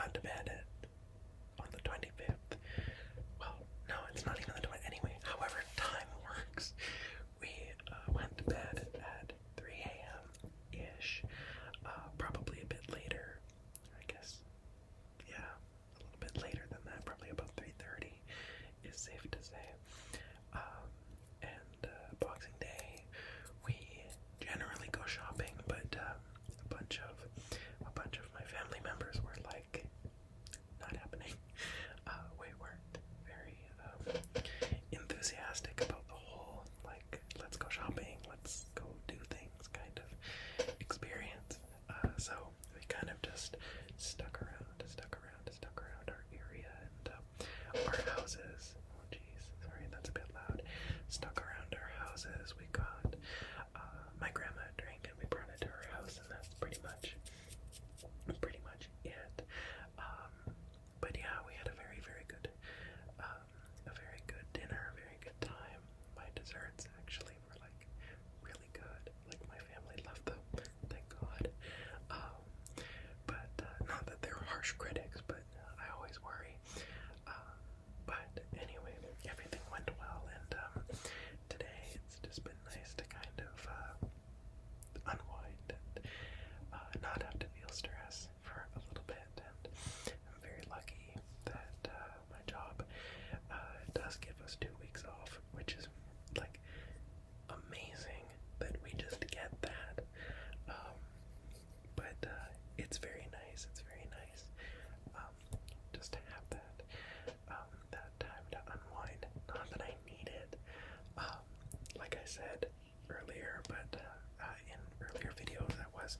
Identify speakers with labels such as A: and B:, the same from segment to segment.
A: got to bed on the 25th. Well, no, it's not even the 20th. Anyway, however time works, we went to bed at 3 a.m. ish, probably a bit later, I guess. Yeah, a little bit later than that, probably about 3:30 is safe to say. And Boxing Day, we generally go shopping, but a bunch of my family members were like, not happening. We weren't very enthusiastic about the whole, like, let's go shopping, let's go do things kind of experience. So we kind of just stuck around our area and our houses. Oh geez, sorry, that's a bit loud. Stuck around our houses. We got my grandma a drink and we brought it to her house, and that's pretty much it. But yeah, we had a very good dinner, a very good time. My desserts actually were like really good. Like my family loved them, thank God. But not that they're harsh critics, but I always worry. But anyway, everything went well, and today it's just been nice to kind of unwind and not have to feel stress for a little bit. And I'm very lucky that my job does give us 2 weeks off, which is like amazing that we just get that. But it's very nice. Just to have that time to unwind. Not that I need it, like I said earlier, but in earlier videos I was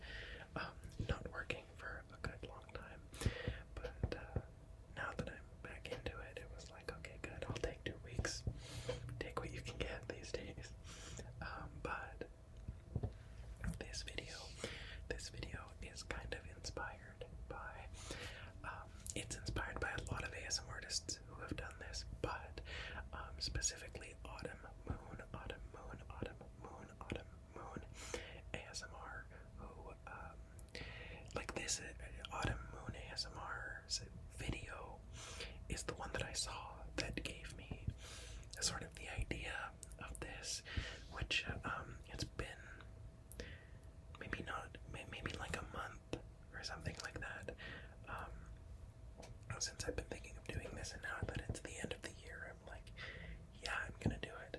A: not working for a good long time. But now that I'm back into it, it was like, okay, good, I'll take 2 weeks. Take what you can get these days. But this video is kind of inspired by, it's inspired by a lot of ASMR artists who have done this, but specifically Autumn Moon ASMR, who, like this, Autumn Moon ASMR's video is the one that I saw that gave me sort of the idea of this, which it's been maybe like a month or something like that since I've been thinking of doing this, and now that it's the end of the year, I'm like, yeah, I'm gonna do it.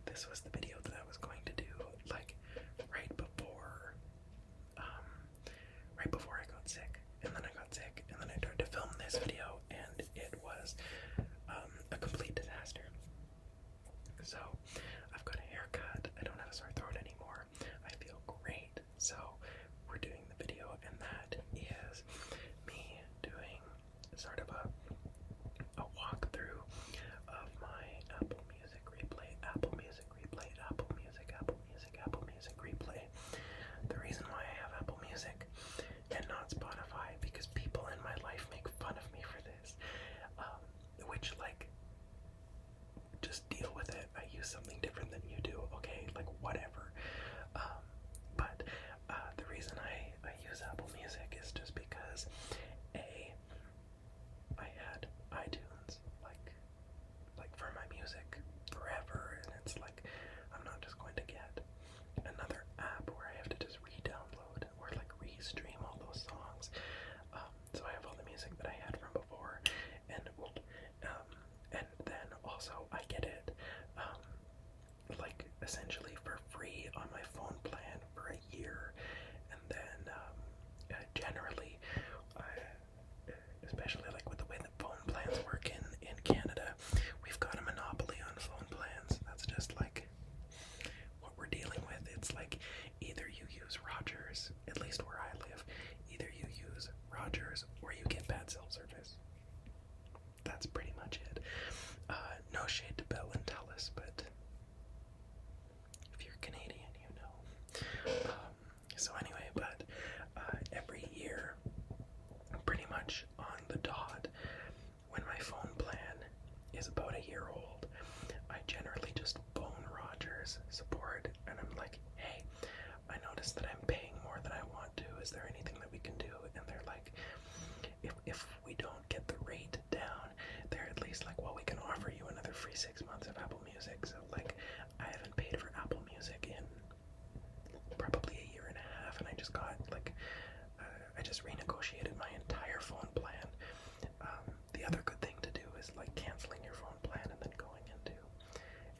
A: This was the video that I was going to do like right before I got sick, and then I got sick, and then I tried to film this video, and it was a complete disaster. So I've got a haircut, I don't have a sore throat anymore, I feel great. So we're doing the video, and that is me doing sort of a walkthrough of my Apple Music replay. The reason why I have Apple Music and not Spotify, because people in my life make fun of me for this, which, like, just deal with it. I use something different than you do, okay? Like, whatever. But the reason I use Apple Music is just because I had iTunes like for my music forever, and it's like I'm not just going to get another app where I have to just re-download or like re-stream all those songs. So I have all the music that I had from before, and then also I get it like essentially for free on my phone plan for a year, and then generally, especially like with the way that phone plans work in Canada, we've got a monopoly on phone plans. That's just like what we're dealing with. It's like either you use Rogers, at least where I live, either you use Rogers or you get bad cell service. That's pretty much it. No shade to Bell and Telus, but if you're Canadian, you know. So anyway, but every year, pretty much on the dot, when my phone plan is about a year old, I generally just phone Rogers support, and I'm like, hey, I noticed that I'm paying more than I want to. Is there anything that we can do? And they're like, if 6 months of Apple Music, so like I haven't paid for Apple Music in probably a year and a half, and I just got like I just renegotiated my entire phone plan. The other good thing to do is like canceling your phone plan and then going into,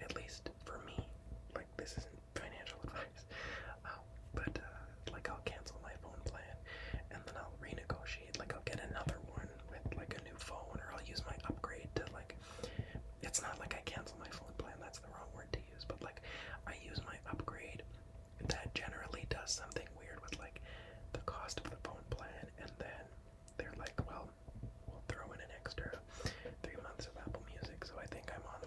A: at least for me, like this isn't financial advice, but like I'll cancel my phone plan and then I'll renegotiate, like I'll get another one with like a new phone, or I'll use my upgrade to like, it's not like I cancel my phone plan, that's the wrong word to use, but like I use my upgrade that generally does something weird with like the cost of the phone plan, and then they're like, well, we'll throw in an extra 3 months of Apple Music. So I think I'm on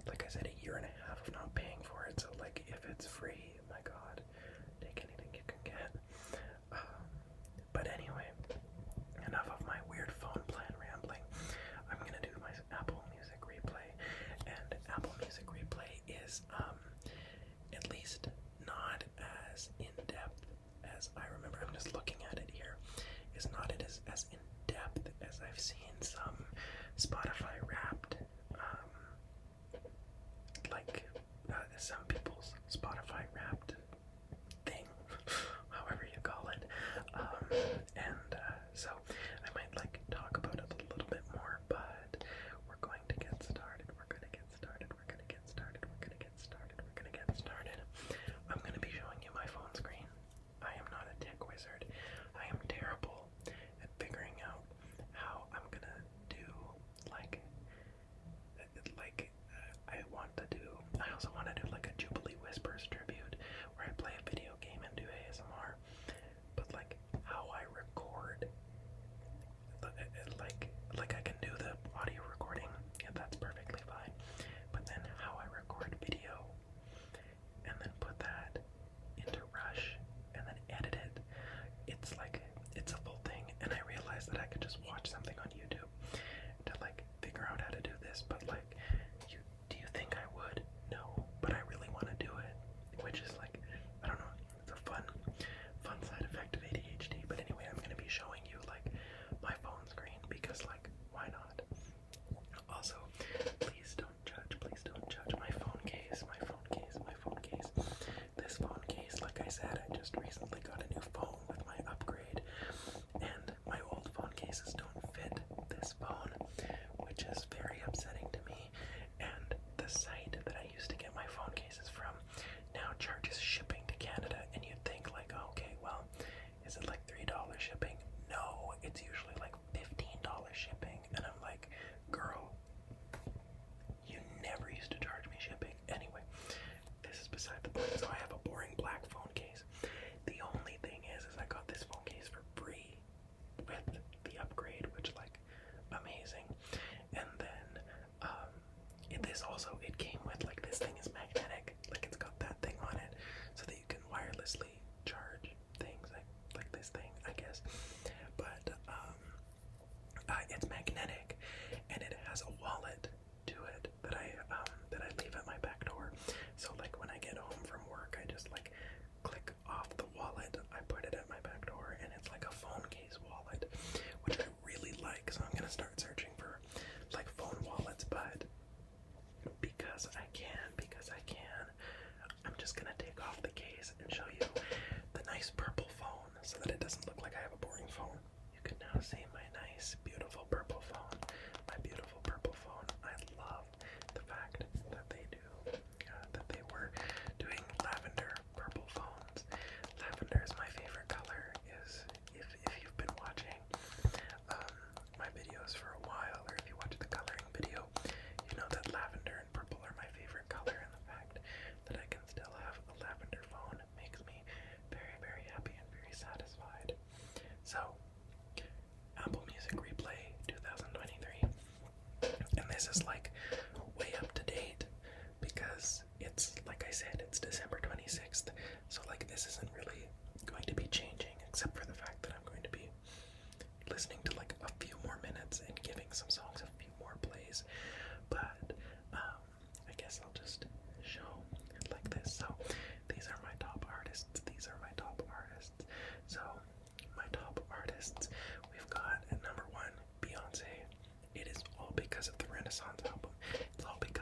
A: like I said, a year and a half of not paying for it. So like if it's free, my God, take anything you can get. But anyway, enough of my weird phone plan rambling. I'm gonna do my Apple Music replay, and Apple Music replay is at least not as in-depth as I remember. I'm just looking at it here. Is not as in-depth as I've seen some Spotify Wrapped, some people's Spotify Wrapped thing, however you call it. So I might like talk about it a little bit more, but we're going to get started. We're gonna get started. We're gonna get started. We're gonna get started. We're gonna get started. I'm gonna be showing you my phone screen. I am not a tech wizard. I am terrible at figuring out how I'm gonna do I also want to do like a Jubilee Whispers tribute where I play a video game and do ASMR, but like how I record, like I can do the audio recording, yeah, that's perfectly fine, but then how I record video and then put that into Rush and then edit it, it's a full thing, and I realized that I could just watch something on YouTube to like figure out how to do this, but like, do you think I would? No, but I really want to do it, which is like, I don't know, it's a fun side effect of ADHD. But anyway, I'm gonna be showing you like my phone screen because like, why not? Also, please don't judge my phone case, my phone case, my phone case. This phone case, like I said, I just recently got a new phone with my upgrade, and my old phone cases don't fit this phone, which is very upsetting to me. And the site that I used to get my phone cases from now charges shipping to Canada, and you'd think like, oh, okay, well, is it like $3 shipping? No, it's usually like $15 shipping, and I'm like, girl, you never used to charge me shipping. Anyway, this is beside the point. So I have a boring black phone case. The only thing is I got this phone case for free with the upgrade, which like, amazing. And then it came with like, this thing is magnetic, like it's got that thing on it so that you can wirelessly charge things, like this thing, I guess. But it's magnetic, and it has a wallet to it that I leave at my back door. So like when I get home from work, I just like click off the wallet, I put it at my back door, and it's like a phone case wallet, which I really like. So I'm gonna start searching for like phone wallets, but because I can, I'm just gonna take off the case and show you the nice purple phone so that it doesn't look like I have a boring phone. You can now see my nice, beautiful purple phone. My beautiful purple phone. I love the fact that they were doing lavender purple phones. Lavender is my favorite color. If you've been watching my videos for a while, or if you watch the coloring video, you know that lavender and purple are my favorite color, and the fact that I can still have a lavender phone makes me very, very happy and very satisfied. So, Apple Music Replay 2023, and this is like way up to date because it's, like I said, it's December 26th, so like this isn't really going to be changing except for the fact that I'm going to be listening to like a few more minutes and giving some songs a few more plays. But I guess I'll just show it like this. So these are my top artists. So my top artists, we've got at number 1 Beyonce. It is all because of the Renaissance album. It's all because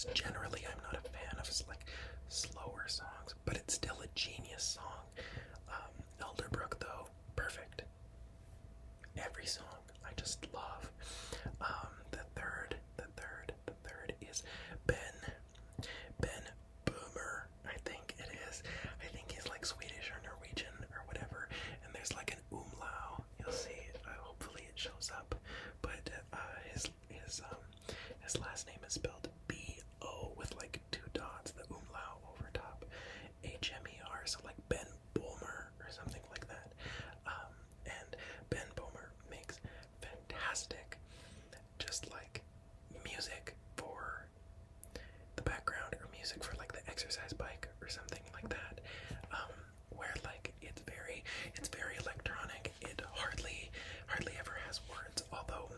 A: just generally I'm not a fan of like slower songs, but it's still a genius song. Elderbrook though, perfect. Every song I just love. The third is Ben Boomer, I think it is. I think he's like Swedish or Norwegian or whatever. And there's like an umlau. You'll see. Hopefully it shows up. But his last name is spelled B-O with like two dots, the umlau over top. H-M-E-R, so like Ben Boomer or something like that. And Ben Boomer makes fantastic, just like music for the background or music for like the exercise bike or something like that, where like it's very electronic. It hardly ever has words, although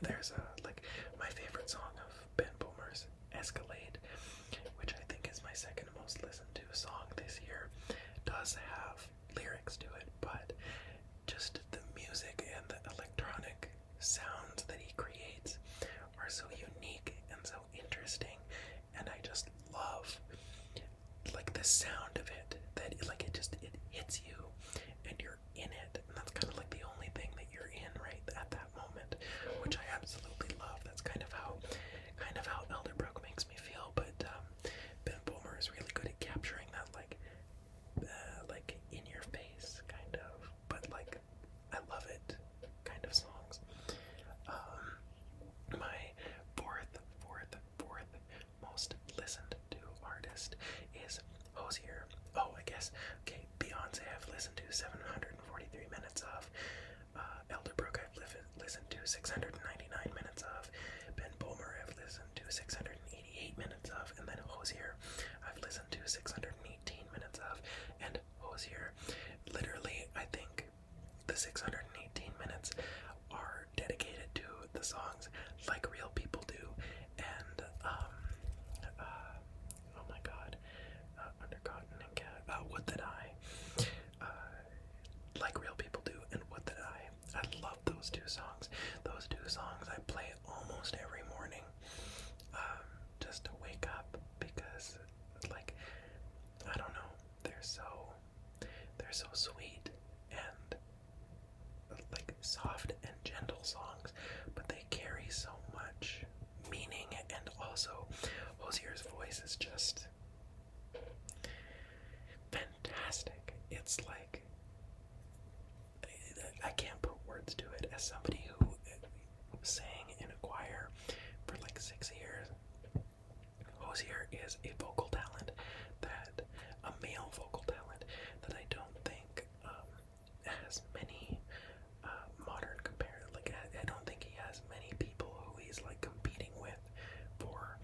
A: there's like my favorite song of Ben Boomer's, Escalade, which I think is my second most listened to song this year, does have lyrics to it, but just the music and the electronic sounds that he creates are so unique and so interesting, and I just love like the sound of it, that it hits you and you're in it, and that's kind of like the only thing that you're in right at that moment, which I absolutely love. That's kind of how Elderbrook makes me feel, but Ben Boomer is really good at capturing that like in your face kind of, but like I love it kind of songs. My fourth most listened to artist is Hosier. Oh, I guess, okay, Beyonce I've listened to 743 minutes of. Elderbrook I've listened to 699 minutes of. Ben Boomer I've listened to 688 minutes of. And then Hosier I've listened to 618 minutes of. And Hosier, literally, I think the 618 minutes are dedicated to the songs Like Real People Do and oh my god, Under Cotton and Cat, Would That I, Like Real People Do and Would That I love those two songs. Those two songs I play almost every morning, just to wake up, because like I don't know, they're so sweet and like soft and gentle songs, but they carry so much meaning, and also Hosier's voice is just fantastic. It's like I can't put words to it. As somebody who sang in a choir for like 6 years, Hosier is a vocal talent, that a male vocal talent that I don't think has many modern compare. Like I don't think he has many people who he's like competing with for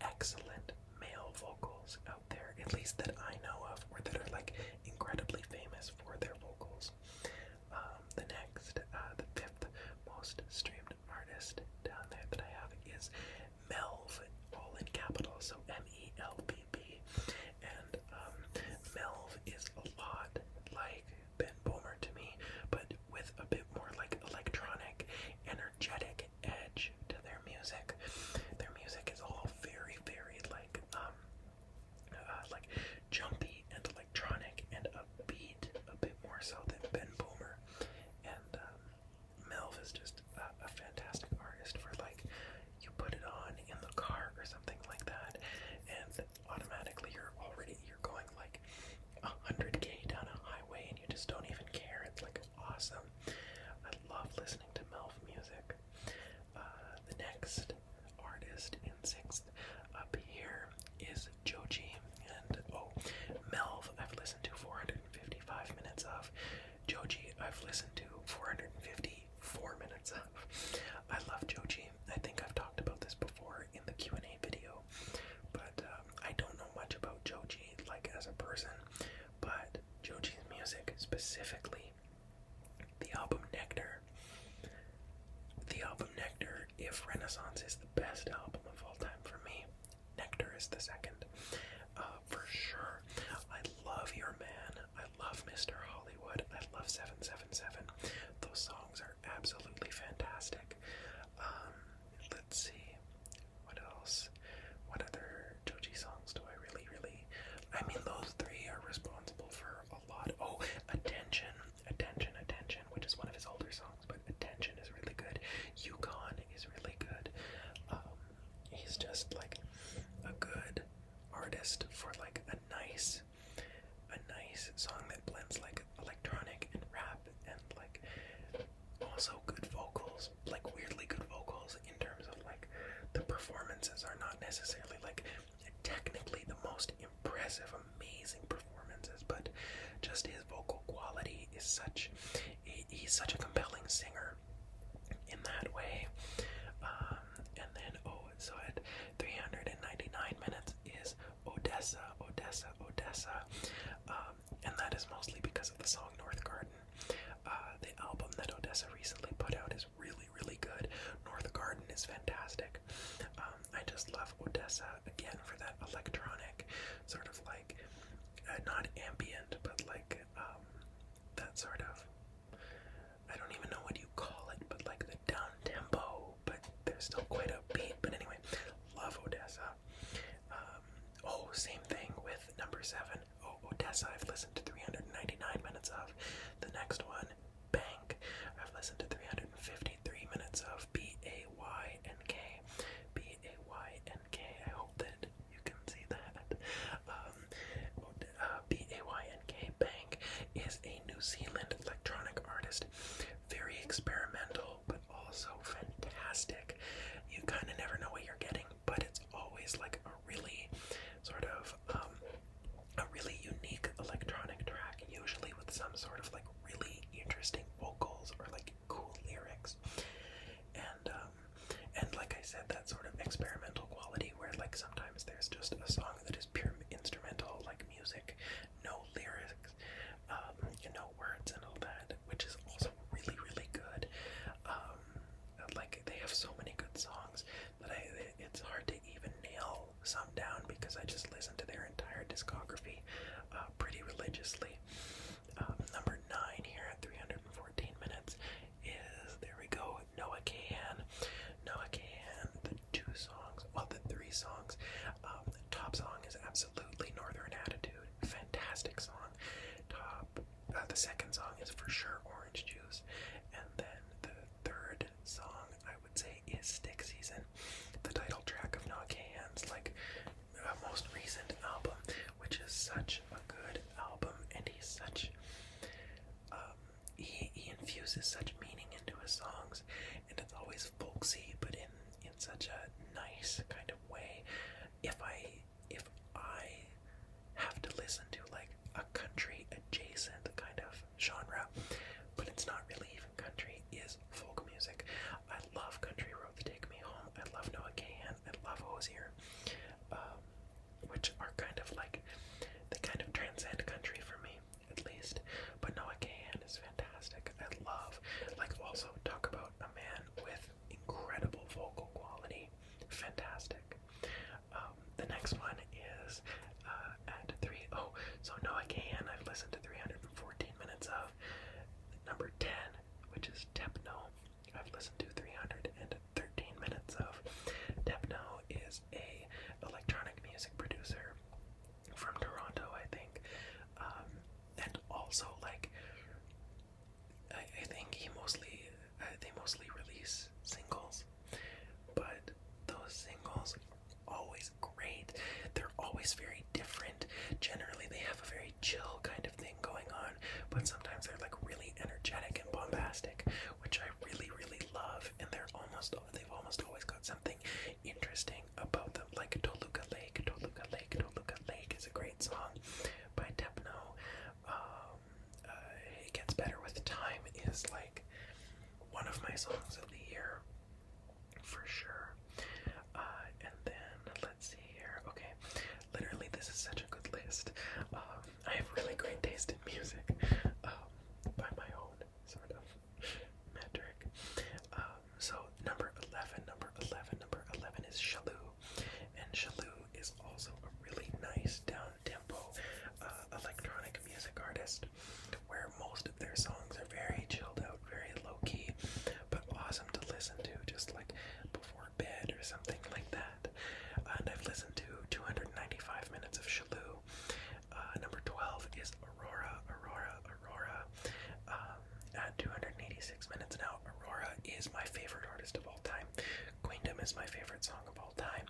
A: excellent male vocals out there, at least that I know of, or that are like incredibly famous for their vocals. The fifth most streamed artist down there that I have is Melv, all in capitals, so MELVB. And Melv is a lot like Ben Boomer to me, but with a bit more like electronic, energetic edge to their music. Their music is all very, very like jumpy and electronic and upbeat, a bit more so than Ben Boomer. And Melv is just a fantastic artist for like, you put it on in the car or something like that, and automatically you're going like 100k down a highway and you just don't even care. It's like awesome. I love listening to Melv music. The next artist in sixth up here is Joji, and Melv I've listened to 455 minutes of. Joji I've listened to 454 minutes of. I love Joji. I think I've talked about this before in the Q&A video, but I don't know much about Joji like as a person, but Joji's music, specifically the album Nectar. If Renaissance is the best album of all time for me, Nectar is the second. For sure. I love Your Man. I love Mr. Hollywood. I love 777. Those songs are absolutely fantastic. Let's see. What else? What other blends like electronic and rap and like also good vocals, like weirdly good vocals in terms of like the performances are not necessarily like technically the most impressive, amazing performances, but just his vocal quality is he's such a compelling singer in that way. And then, so at 399 minutes is Odessa, Odessa, Odessa. And that is mostly because of the song North Garden. The album that Odessa recently put out is really, really good. North Garden is fantastic. I just love Odessa, again, for that electronic, sort of like, not ambient, but like, that sort of, I don't even know what you call it, but like the down tempo, but there's still quite a beat. But anyway, love Odessa. Same thing with number 7. Odessa, I've listened to 399 minutes of. The next one, Bank, I've listened to 353 minutes of. B-A-Y-N-K. B-A-Y-N-K. I hope that you can see that. B-A-Y-N-K. Bank is a New Zealand electronic artist. Very experimental, but also fantastic. You kind of never know what you're getting, but it's always like a really sort of a really unique electronic track, usually with some sort of like really interesting vocals or like cool lyrics. And like I said, that sort of experimental quality where like sometimes there's just a song that is pure instrumental, like music, no lyrics, no words and all that, which is also really, really good. Like they have so many good songs that it's hard to even nail some down because I just listen to their entire discography pretty religiously. Number 9 here at 314 minutes is, there we go, Noah Kahan. Noah Kahan, the 3 songs. The top song is absolutely Northern Attitude. Fantastic song. The second song is for sure Orange Juice. And then the third song, I would say, is Stick Season, the title track of Noah Kahan's like most recent album, which is such a good album, and he's such he infuses such meaning into his songs, and it's always folksy, but in such a nice kind of way. If I have to listen to like a country adjacent kind of genre, but it's not really even country, is folk music. I love Country Roads Take Me Home. I love Noah Kahan. I love Hozier, which are kind of like, they kind of transcend country for me, at least. But Noah Kahan is fantastic. I love, like, also talk about a man with incredible vocal quality. Fantastic. The next one is at 3. So Noah Kahan, I've listened to 314 minutes of. Number 10, which is Techno, I've listened to 313 minutes of. Techno is a electronic music producer from Toronto, I think, and also like I think they mostly release singles, but those singles are always great. They're always very different. Generally, they have a very chill kind of thing going on, but sometimes they're like really energetic and bombastic, which I really, really love. And they've almost always got something interesting about them. Like Toluca Lake, Toluca Lake, Toluca Lake is a great song by Techno. It Gets Better with Time is like one of my songs of the year for sure. And then let's see here. Okay, literally this is such a good list. I have really great taste in music, by my own sort of metric. So number 11 is Shalou, and Shalou is also a really nice down-tempo electronic music artist, where most of their songs are very chilled out, very low-key, but awesome to listen to, just like before bed or something like that. And I've listened to 295 minutes of Shalou. Number 12 is Aurora. At 286 minutes now. Aurora is my favorite artist of all time. Queendom is my favorite song of all time.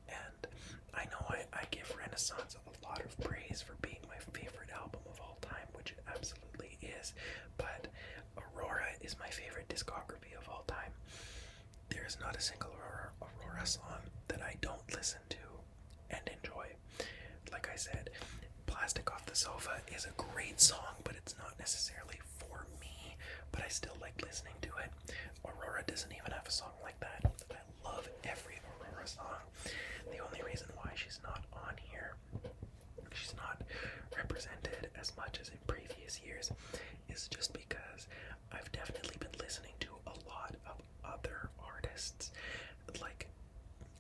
A: And I know I give Renaissance a lot of praise for being my favorite album of all time, which is, but Aurora is my favorite discography of all time. There's not a single Aurora song that I don't listen to and enjoy. Like I said, Plastic Off the Sofa is a great song, but it's not necessarily for me, but I still like listening to it. Aurora doesn't even have a song like that. I love every Aurora song. The only reason why she's not on here, she's not represented as much as in previous years, is just because I've definitely been listening to a lot of other artists. Like,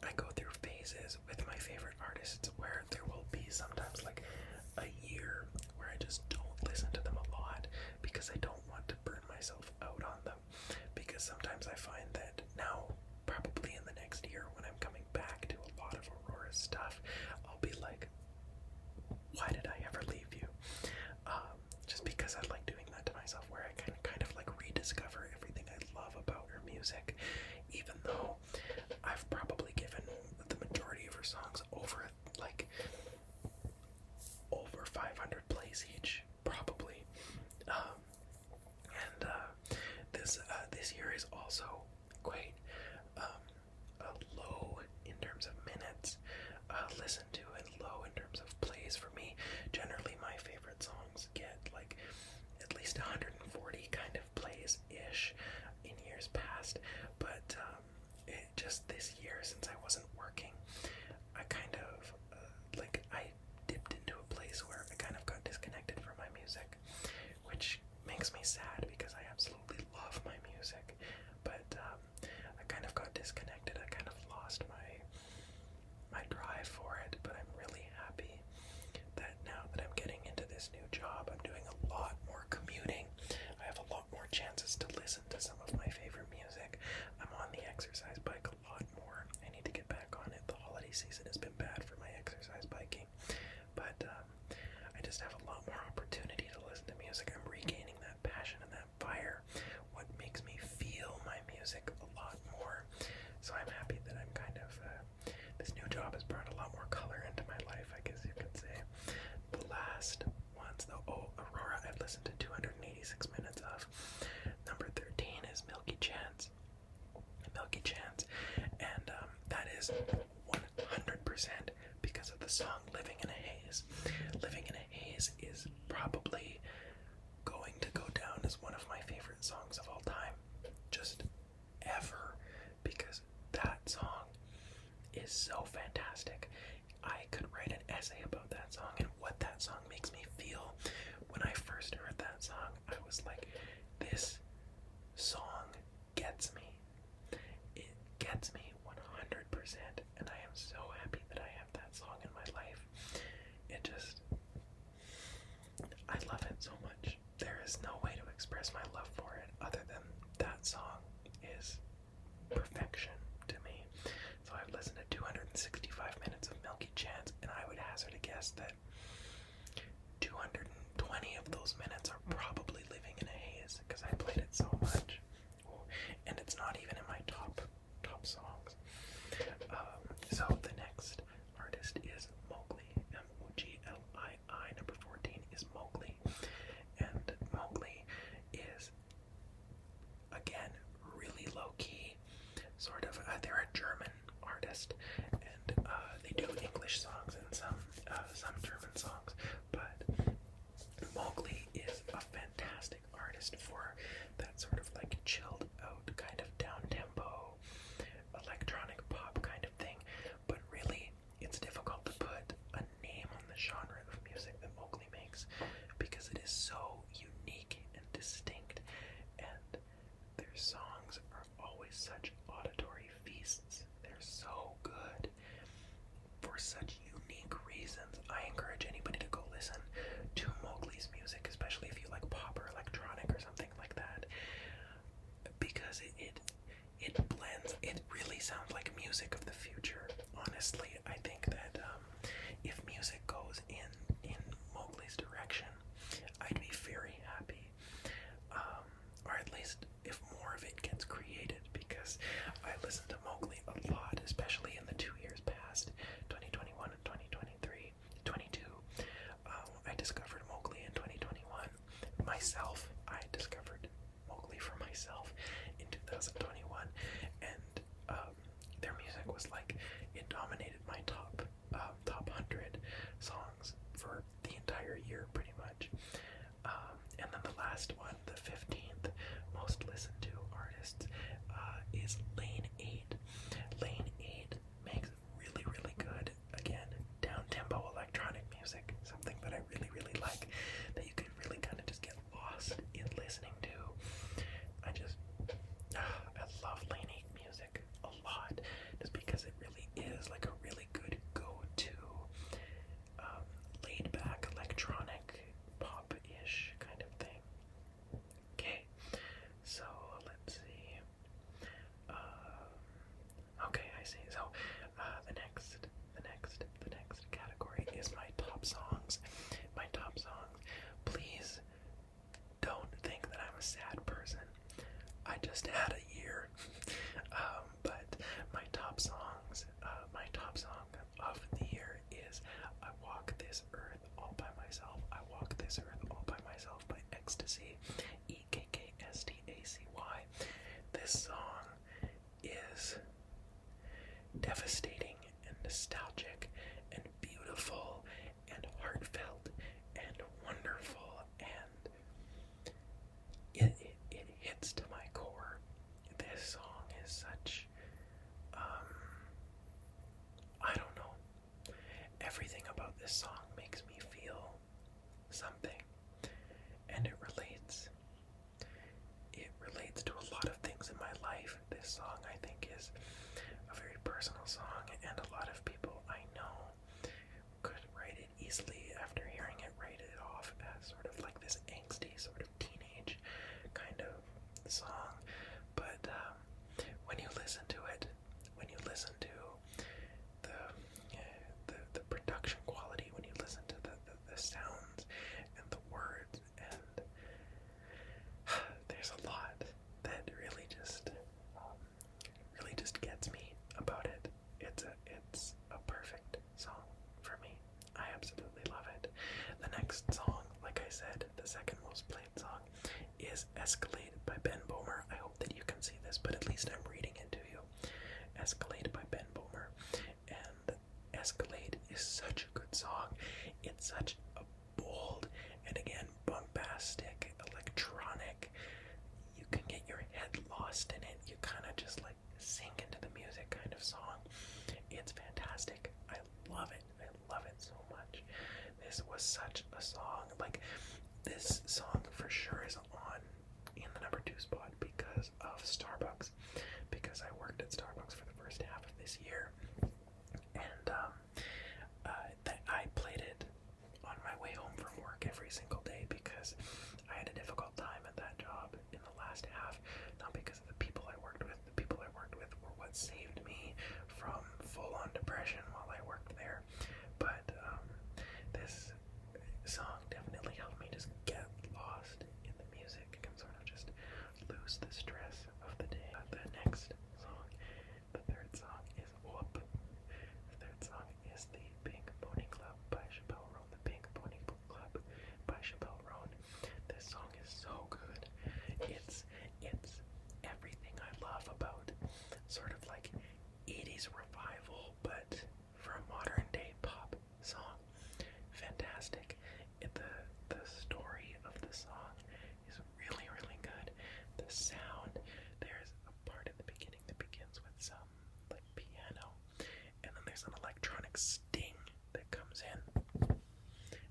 A: I go through phases with my favorite artists where there will be sometimes like a year where I just don't listen to them a lot because I don't want to burn myself out on them. Because sometimes I find that now, probably in the next year, when I'm coming back to a lot of Aurora's stuff, I'll be like, why did I ever leave you? Just because I like doing that to myself, where I can kind of like rediscover everything I love about her music, even though I've probably given the majority of her songs over 500 plays each, probably. This year is also quite low in terms of minutes listened to and low in terms of plays for me. Generally, my favorite songs get like at least 140 kind of plays ish in years past, but it just this year, since I wasn't working, I kind of I dipped into a place where I kind of got disconnected from my music, which makes me sad because I absolutely love my music, but I kind of got disconnected. I kind of lost my drive for it, but I'm really happy that now that I'm getting into this new job, I'm doing a lot more commuting. I have a lot more chances to listen to some of my favorite music. I'm on the exercise bike a lot more. I need to get back on it. The holiday season has been bad for my exercise biking, but I just have a lot more opportunity to listen to music. I'm regaining that passion and that fire, what makes me feel my music a lot more. So I'm happy that I'm kind of this new job has brought a lot more color into my life, I guess you could say. The last ones though, Aurora I've listened to 286 minutes of. Number 13 is Milky Chance, and that is 100% because of the song Living in a Haze. Living in a Haze is probably going to go down as one of my favorite songs of all time, just ever, because that song is so fantastic. I could write an essay about that song and what that song makes me feel. When I first heard that song, I was like, this song gets me. It gets me 100%, and I am so happy that I have that song in my life. It just, I love it so much. There is no way to express my love for it other than that song is perfection to me. So I've listened to 265 minutes of Milky Chance, and I would hazard a guess that 220 of those minutes are probably Living in a Haze, because I played it so much. Ooh, and it's not even in my top songs. So the next artist is Mowgli, Moglii. Number 14 is Mowgli, and Mowgli is, again, really low-key, sort of, they're a German artist, and they do English songs and some German songs, but Mowgli is a fantastic artist for that sort of like chilled out kind of down-tempo electronic pop kind of thing, but really it's difficult to put a name on the genre of music that Mowgli makes because it is so unique and distinct, and their songs are always such auditory feasts. They're so good for such unique reasons. I encourage anybody to go listen to Mowgli's music, especially if you like pop or electronic or something like that, because it blends. It really sounds like music of the future. Honestly, I think that if music goes in Mowgli's direction, I'd be very happy. Or at least if more of it gets created, because I listen to Mowgli a lot, especially in the 2 years past, 2021 and 2023, 22. I discovered Mowgli in 2021 myself, myself in 2021, and their music was like, it dominated my top 100 songs for the entire year, pretty much. And then the last one, the 15th most listened to artist, is Lane 8. Lane 8 makes really, really good, again, down-tempo electronic music, something that I really, really like, that you can really kind of just get lost in listening to. I love Lane 8 music a lot, just because it really is like a really good go-to, laid-back electronic pop-ish kind of thing. Okay, so let's see. Okay, I see. So the next category is my top songs. My top songs. Please don't think that I'm a sad person. I just had a year. But my top songs, my top song of the year is I Walk This Earth All By Myself. I Walk This Earth All By Myself by Ecstasy, Ekkstacy. This song is devastating and nostalgic and beautiful and heartfelt and wonderful, and it hits to my core. This song is such, I don't know, everything about this song makes me feel something, and it relates to a lot of things in my life. This song, I think, is a very personal song, and a lot of people I know could write it easily after hearing it, write it off as sort of like this angsty sort of teenage kind of song. But when you listen to it, when you listen to the production quality, when you listen to the sounds and the words, and there's a lot that really just gets me about it. It's a perfect song for me. I absolutely love it. The next song, like I said, the second most played song, is Escalade by Ben Bomer. I hope that you can see this, but at least I'm reading it to you. Escalade by Ben Bomer. And Escalade is such a good song. It's such a bold and, again, bombastic, electronic, you can get your head lost in it. You kind of just like sink into the music kind of song. It's fantastic. I love it. I love it so much. This was such a song. Like, this song for sure is on in the number 2 spot because of Starbucks. Because I worked at Starbucks for the first half of this year. And I played it on my way home from work every single day because I had a difficult time at that job in the last half, not because of the people I worked with. The people I worked with were what saved me from full-on depression while I worked there. But this song definitely helped me just get lost in the music and sort of just lose the stress of the day. The next song, the third song, is Whoop. The third song is The Pink Pony Club by Chappelle Roan. The Pink Pony Club by Chappelle Roan. This song is so good. It's everything I love about sort of like 80s revival, but for a modern day pop song. Fantastic. The story of the song is really, really good. The sound, there's a part at the beginning that begins with some like piano, and then there's an electronic sting that comes in,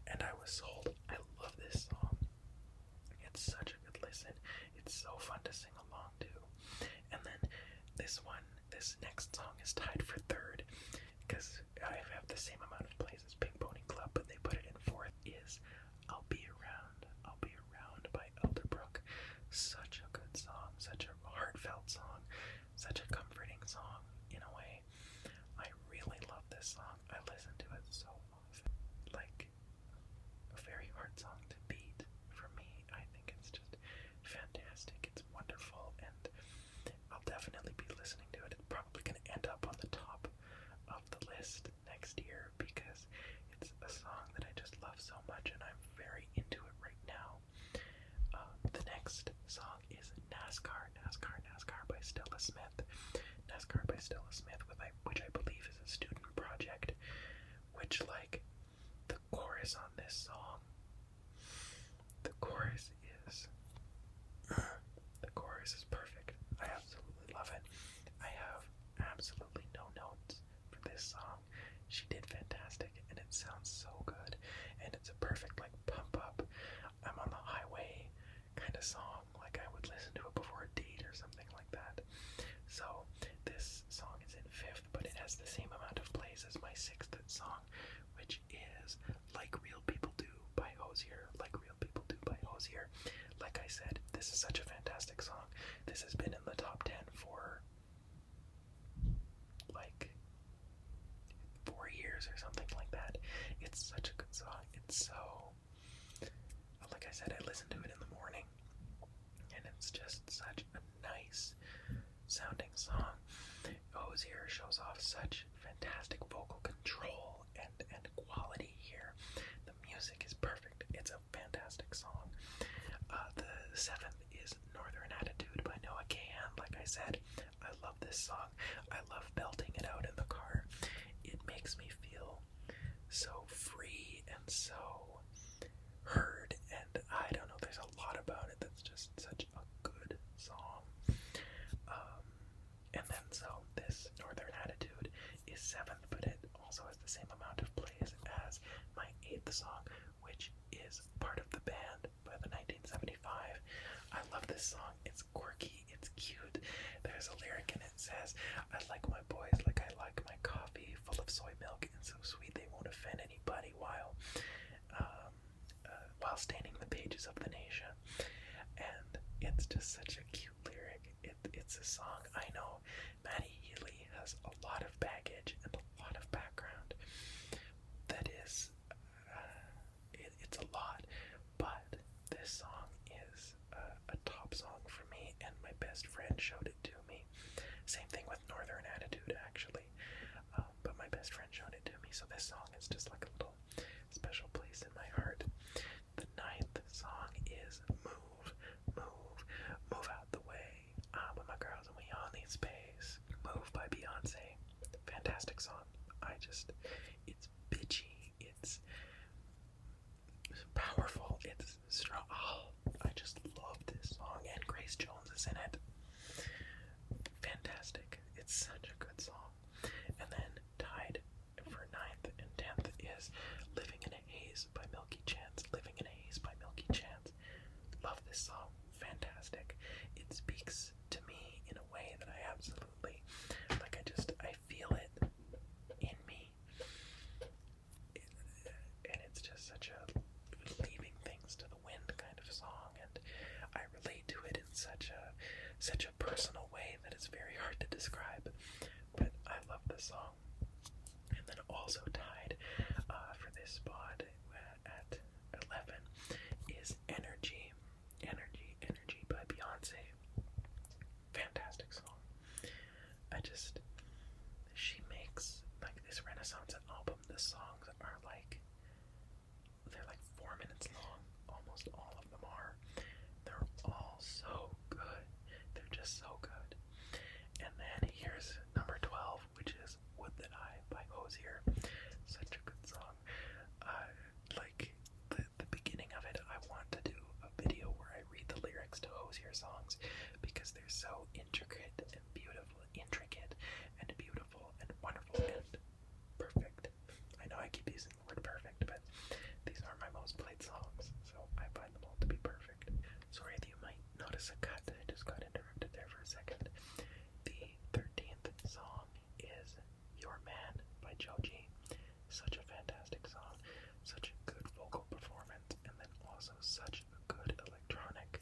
A: and I was sold. I love this song. It's such a good listen. It's so fun to sing along to. And then this next song is tied for third because I have the same amount of plays as Pink Pony Club, but they put it in fourth, is I'll Be Around by Elderbrook. Such a good song, such a heartfelt song, such a comforting song in a way. I really love this song. I listen to it so often. Like, a very hard song to beat for me. I think it's just fantastic. It's wonderful, and I'll definitely be listening to it. It's probably going to end up on the top of the list next year because it's a song that I just love so much, and I'm very into it right now. The next song is NASCAR Smith. NASCAR by Stella Smith, which I believe is a student project. Which, like, the chorus on this song, the chorus is perfect. I absolutely love it. I have absolutely no notes for this song. She did fantastic, and it sounds so good, and it's a perfect, like, pump up, I'm on the highway kind of song. Like, I would listen to it before a date or something like that. So this song is in 5th, but it has the same amount of plays as my 6th song, which is Like Real People Do by Hozier. Like Real People Do by Hozier. Like I said, this is such a fantastic song. This has been in the top 10 for like 4 years or something like that. It's such a good song. It's so, like I said, I listen to it in the morning, and it's just such a nice sounding song. Hozier shows off such fantastic vocal control and quality here. The music is perfect. It's a fantastic song. The 7th is Northern Attitude by Noah Kahan. Like I said, I love this song. I love belting it out in the car. It makes me feel so free and so heard, and I don't know, there's a lot about it that's just such a good song. And then so this Northern Attitude is 7th, but it also has the same amount of plays as my 8th song, which is Part of the Band by the 1975. I love this song. It's quirky, it's cute. There's a lyric and it says, I like my boys like I like my coffee, full of soy milk and so sweet they won't offend anybody while staining the pages of the nation. And it's just such a cute lyric. It's a song. I know Maddie Healy has a lot of baggage and a lot of background. That is, it's a lot, but this song is a top song for me, and my best friend showed it to me. Same thing with Northern Attitude, actually, but my best friend showed it to me, so this song is just like a little special place in my heart. The 9th song is Move Out the Way. I'm with my girls and we on these space. Move by Beyonce. Fantastic song. It's bitchy. It's powerful. It's strong. Oh, I just love this song. And Grace Jones is in it. Fantastic. It's such a good song. And then tied for 9th and 10th is Living in a Haze by Milky Chance. Living in a Haze by Milky Chance. Love this song. Fantastic. It speaks to me in a way that I absolutely, like, I feel it in me. And it's just such a leaving things to the wind kind of song, and I relate to it in such a personal way that it's very hard to describe. But I love this song. And then also tied for this spot at 11 is Energy by Beyonce. Fantastic song. She makes like this Renaissance album. The songs are like, they're like 4 minutes long. Almost all of them are. They're all so good. They're just so good. And then here's number 12, which is Would That I by Hozier. Such a good song. Like the beginning of it, I want to do a video where I read the lyrics to Hozier songs because they're so intricate and beautiful and wonderful and perfect. I know I keep using the word perfect, but these are my most played songs, so I find them all to be perfect. Sorry that you might notice a cut. I just got interrupted there for a second. The 13th song is Your Man by Joji. Such a fantastic song, such a good vocal performance, and then also such a good electronic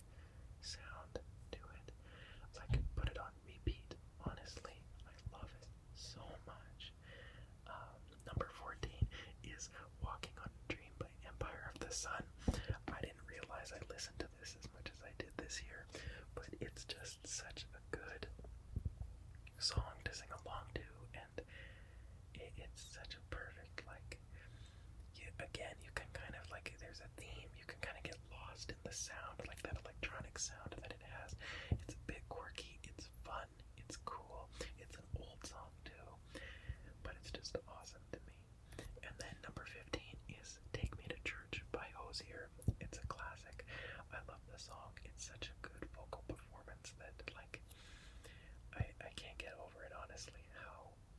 A: sound to it. Like, put it on repeat. Honestly, I love it so much. Number 14 is Walking on a Dream by Empire of the Sun. I didn't realize I listened to this as much as I did this year, but it's just such a good song to sing along to, and it's such a perfect, like, again, you can kind of, like, there's a theme, you can kind of get lost in the sound, like that electronic sound that it has. It's a bit quirky, it's fun, it's just awesome to me. And then number 15 is Take Me to Church by Hozier. It's a classic. I love the song. It's such a good vocal performance that, like, I can't get over it, honestly,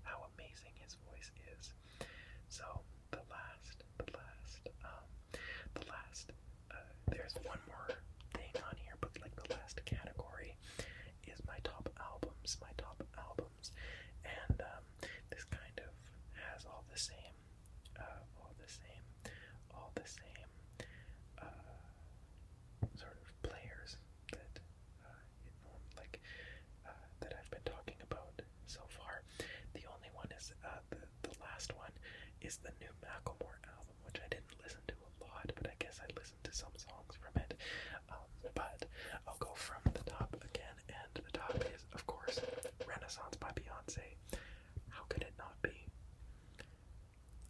A: how amazing his voice is. So there's one more thing on here, but like the last category is my top albums, and this kind of has all the same, sort of players that that I've been talking about so far. The only one is the last one is the new Macklemore album, which I didn't listen to a lot, but I guess I listened to some songs from it. But I'll go from the top again, and the top is, of course, Renaissance by Beyonce. How could it not be?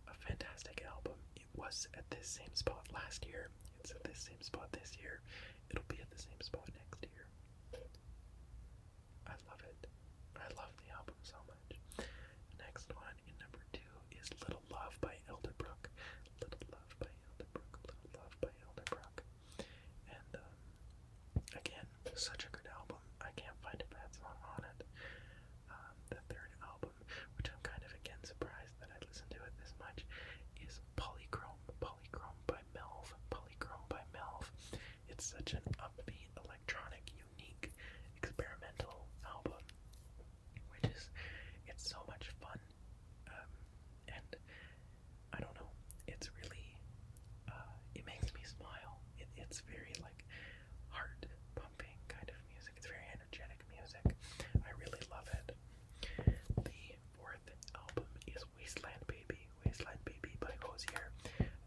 A: A fantastic album. It was at this same spot last year. It's at this same spot this year. It'll be at the same spot next year. I love it. I love the album so much. Next one in number 2 is Little Love by Elderbrook. Little Love by Elderbrook. Little Love by Elderbrook. And again, such a good album. I can't find a bad song on it. The third album, which I'm kind of again surprised that I listened to it this much, is Polychrome. Polychrome by Melv. Polychrome by Melv. It's such an upbeat, electronic, unique, experimental album, which is, it's so much fun, and I don't know, it's really, it makes me smile. It's very like heart pumping kind of music. It's very energetic music. I really love it. The fourth album is Wasteland Baby. Wasteland Baby by Hozier.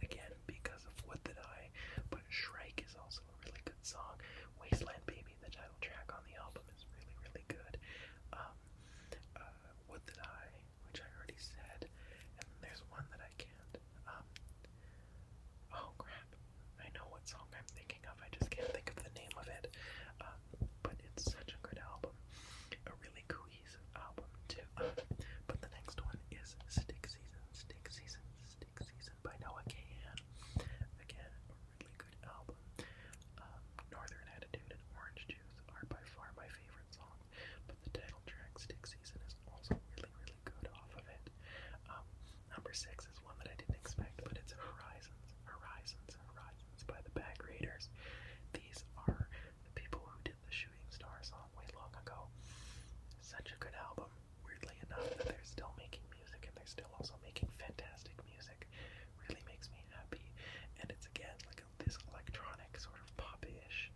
A: Again, because of Would That I, but Shrike is also a really good song. Wasteland Baby, the title track on the album, is really, really good. Would That I, which I already said, and there's one that I can't. Oh crap! I know what song I'm thinking of. I just can't think of the name of it. But it's such a good album, a really cohesive album too. But the next one is Stick Season. Stick Season. Stick Season by Noah Kahan. Again, a really good album. Northern Attitude and Orange Juice are by far my favorite song, but the title track Stick Season is also really, really good off of it. Number 6 is one that I didn't expect, but it's Horizons. Horizons by the Bag Raiders. These are the people who did the Shooting Star song way long ago. Such a good album, weirdly enough, that they're still making music, and they're still also making fantastic music. Really makes me happy. And it's again like this electronic sort of pop-ish,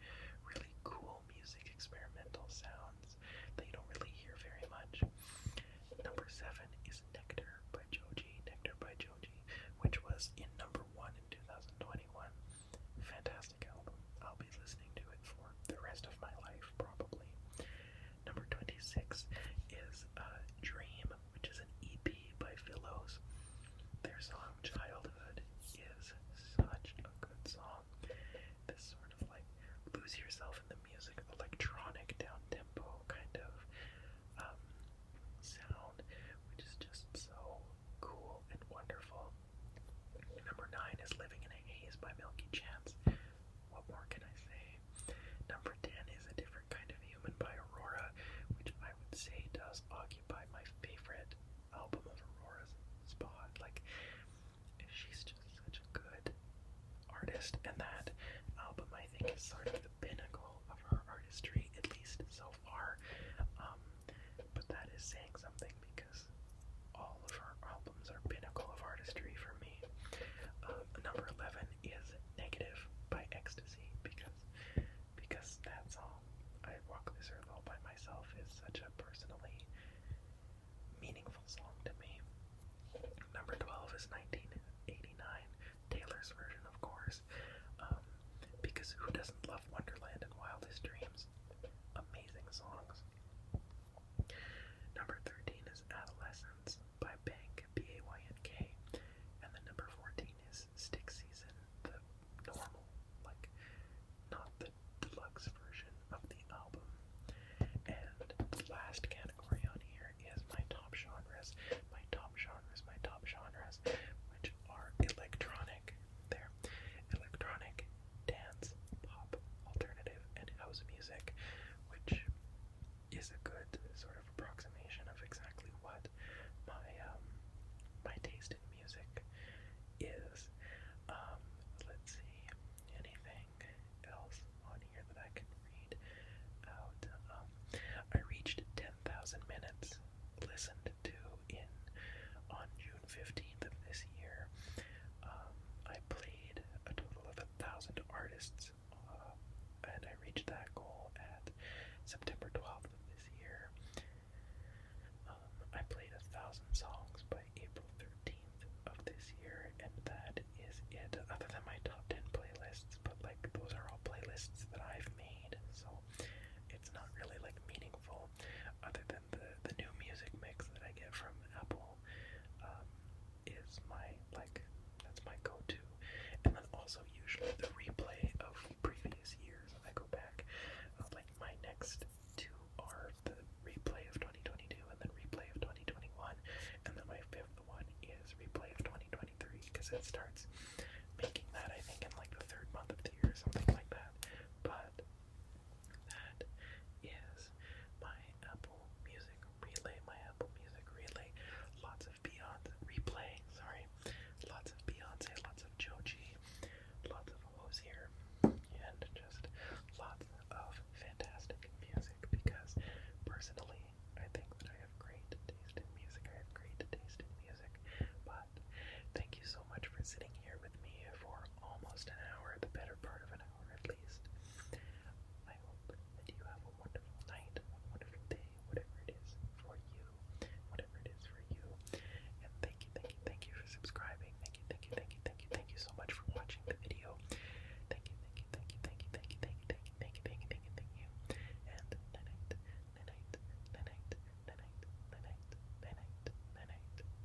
A: really cool music, experimental sounds that you don't really hear very much. Number 7 is Nectar by Joji. Nectar by Joji, which was in number 1 in 2021. Fantastic album. I'll be listening to it for the rest of my life, probably. Number 26 is Dream, which is an EP by Phillows. Their song Childhood is such a good song. This sort of like lose yourself in the music, electronic, down-tempo kind of sound, which is just so cool and wonderful. Number 9 is Living in a Haze by Milky Chance. What more can I say? Number 10 is A Different Kind of Human by Aurora, which I would say does occupy my favorite album of Aurora's spot. Like, she's just such a good artist, and that album, I think, is sort of the pinnacle of her artistry, at least so far. But that is saying something, because all of her albums are pinnacle of artistry for me. Number 11 is Negative by Ecstasy, because that song, I Walk This Earth All by Myself, is such a personally meaningful song to me. Number 12 is 1989, Taylor's version, of course, because who doesn't love Wonderland and Wildest Dreams? Amazing songs. Number 13 is Adolescence by Bank, B-A-Y-N-K, and then number 14 is Stick Season, the normal, like, not the deluxe version of the album. And the last category on here is my top genres. My top as it starts